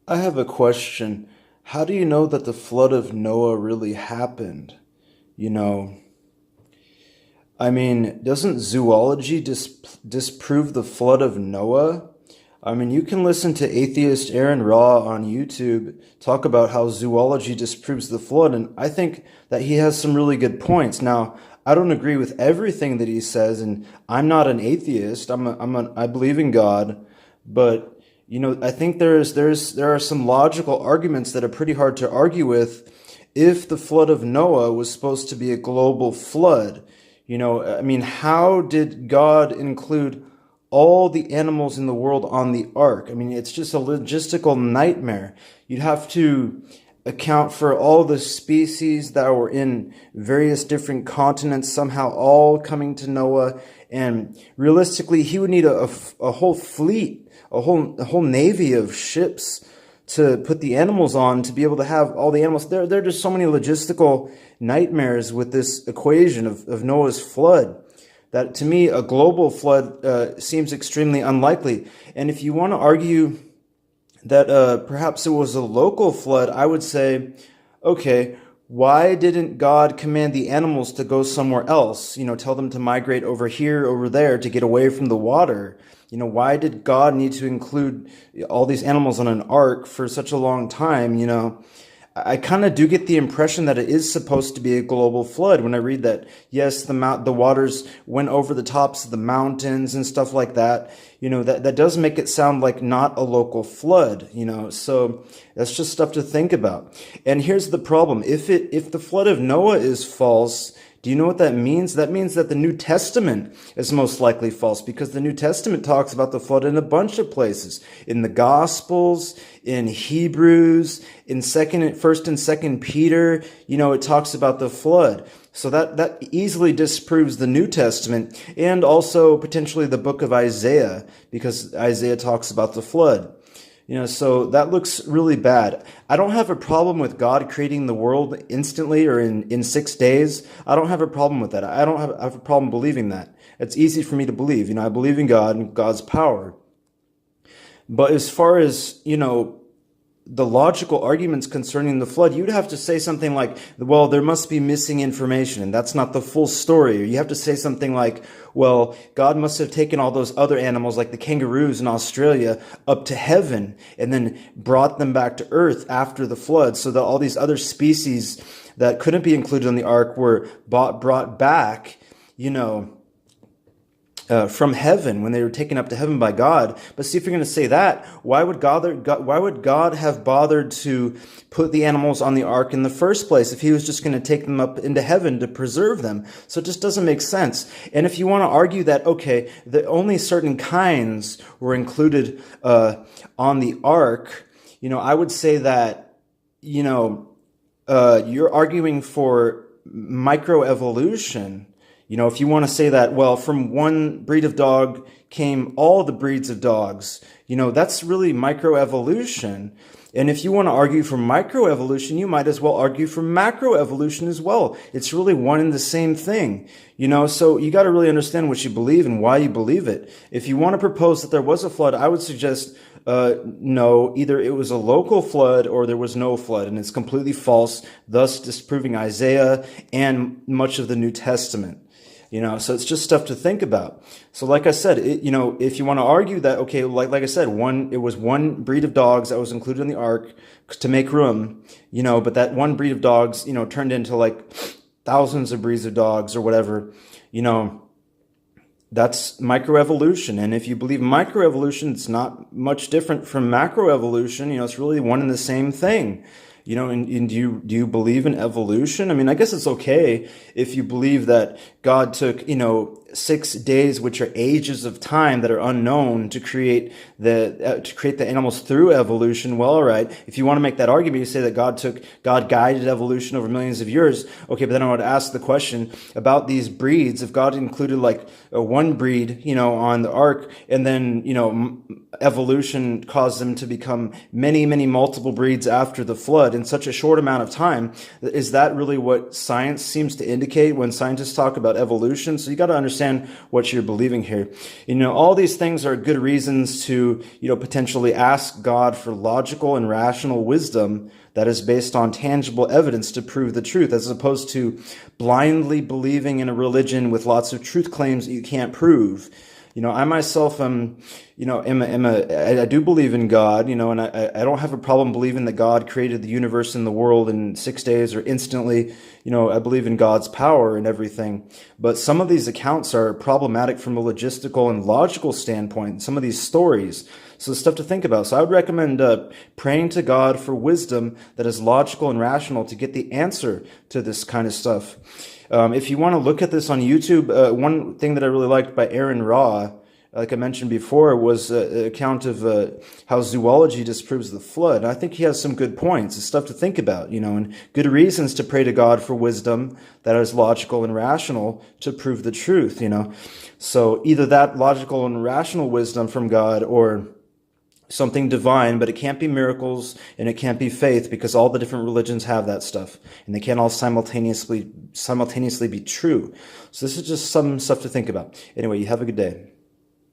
I have a question. How do you know that the flood of Noah really happened? You know, doesn't zoology disprove the flood of Noah? You can listen to atheist Aaron Raw on YouTube talk about how zoology disproves the flood, and I think that he has some really good points. Now, I don't agree with everything that he says, and I'm not an atheist. I believe in God, but I think there are some logical arguments that are pretty hard to argue with. If the flood of Noah was supposed to be a global flood, how did God include all the animals in the world on the ark? It's just a logistical nightmare. You'd have to account for all the species that were in various different continents somehow all coming to Noah. And realistically, he would need a whole fleet, a whole navy of ships to put the animals on to be able to have all the animals. There are just so many logistical nightmares with this equation of Noah's flood that to me a global flood seems extremely unlikely. And if you want to argue that perhaps it was a local flood, I would say, okay, why didn't God command the animals to go somewhere else? Tell them to migrate over here, over there to get away from the water. Why did God need to include all these animals on an ark for such a long time? I kind of do get the impression that it is supposed to be a global flood when I read that, yes, the waters went over the tops of the mountains and stuff like that. That does make it sound like not a local flood, so that's just stuff to think about. And here's the problem. If the flood of Noah is false, do you know what that means? That means that the New Testament is most likely false, because the New Testament talks about the flood in a bunch of places. In the Gospels, in Hebrews, in 1st and 2nd Peter, it talks about the flood. So that easily disproves the New Testament and also potentially the book of Isaiah, because Isaiah talks about the flood. So that looks really bad. I don't have a problem with God creating the world instantly or in 6 days. I don't have a problem with that. I don't have a problem believing that. It's easy for me to believe. I believe in God and God's power. But as far as, the logical arguments concerning the flood, you'd have to say something like, well, there must be missing information, and that's not the full story. Or you have to say something like, well, God must have taken all those other animals, like the kangaroos in Australia, up to heaven and then brought them back to earth after the flood, so that all these other species that couldn't be included on the ark were brought back, from heaven when they were taken up to heaven by God. But see, if you're going to say that, why would God have bothered to put the animals on the ark in the first place if he was just going to take them up into heaven to preserve them? So it just doesn't make sense. And if you want to argue that, okay, that only certain kinds were included on the ark, I would say that, you're arguing for microevolution. If you want to say that, well, from one breed of dog came all the breeds of dogs, that's really microevolution. And if you want to argue for microevolution, you might as well argue for macroevolution as well. It's really one and the same thing, so you got to really understand what you believe and why you believe it. If you want to propose that there was a flood, I would suggest no, either it was a local flood or there was no flood, and it's completely false, thus disproving Isaiah and much of the New Testament. So it's just stuff to think about. So like I said, if you want to argue that, okay, like I said, it was one breed of dogs that was included in the ark to make room, but that one breed of dogs, turned into like thousands of breeds of dogs or whatever, that's microevolution. And if you believe microevolution, it's not much different from macroevolution. It's really one and the same thing. And do you believe in evolution? I guess it's okay if you believe that God took, 6 days, which are ages of time that are unknown, to create the animals through evolution. Well, all right. If you want to make that argument, you say that God guided evolution over millions of years. Okay, but then I would ask the question about these breeds. If God included like one breed, on the ark, and then, evolution caused them to become many, many multiple breeds after the flood in such a short amount of time, is that really what science seems to indicate when scientists talk about evolution? So you got to understand understand what you're believing here. All these things are good reasons to, potentially ask God for logical and rational wisdom that is based on tangible evidence to prove the truth, as opposed to blindly believing in a religion with lots of truth claims that you can't prove. I myself am, I do believe in God, and I don't have a problem believing that God created the universe and the world in 6 days or instantly. I believe in God's power and everything. But some of these accounts are problematic from a logistical and logical standpoint, some of these stories. So it's stuff to think about. So I would recommend praying to God for wisdom that is logical and rational to get the answer to this kind of stuff. If you want to look at this on YouTube, one thing that I really liked by Aaron Ra, like I mentioned before, was an account of how zoology disproves the flood. And I think he has some good points. It's stuff to think about, and good reasons to pray to God for wisdom that is logical and rational to prove the truth, So either that logical and rational wisdom from God or something divine, but it can't be miracles and it can't be faith, because all the different religions have that stuff and they can't all simultaneously be true. So this is just some stuff to think about. Anyway, you have a good day.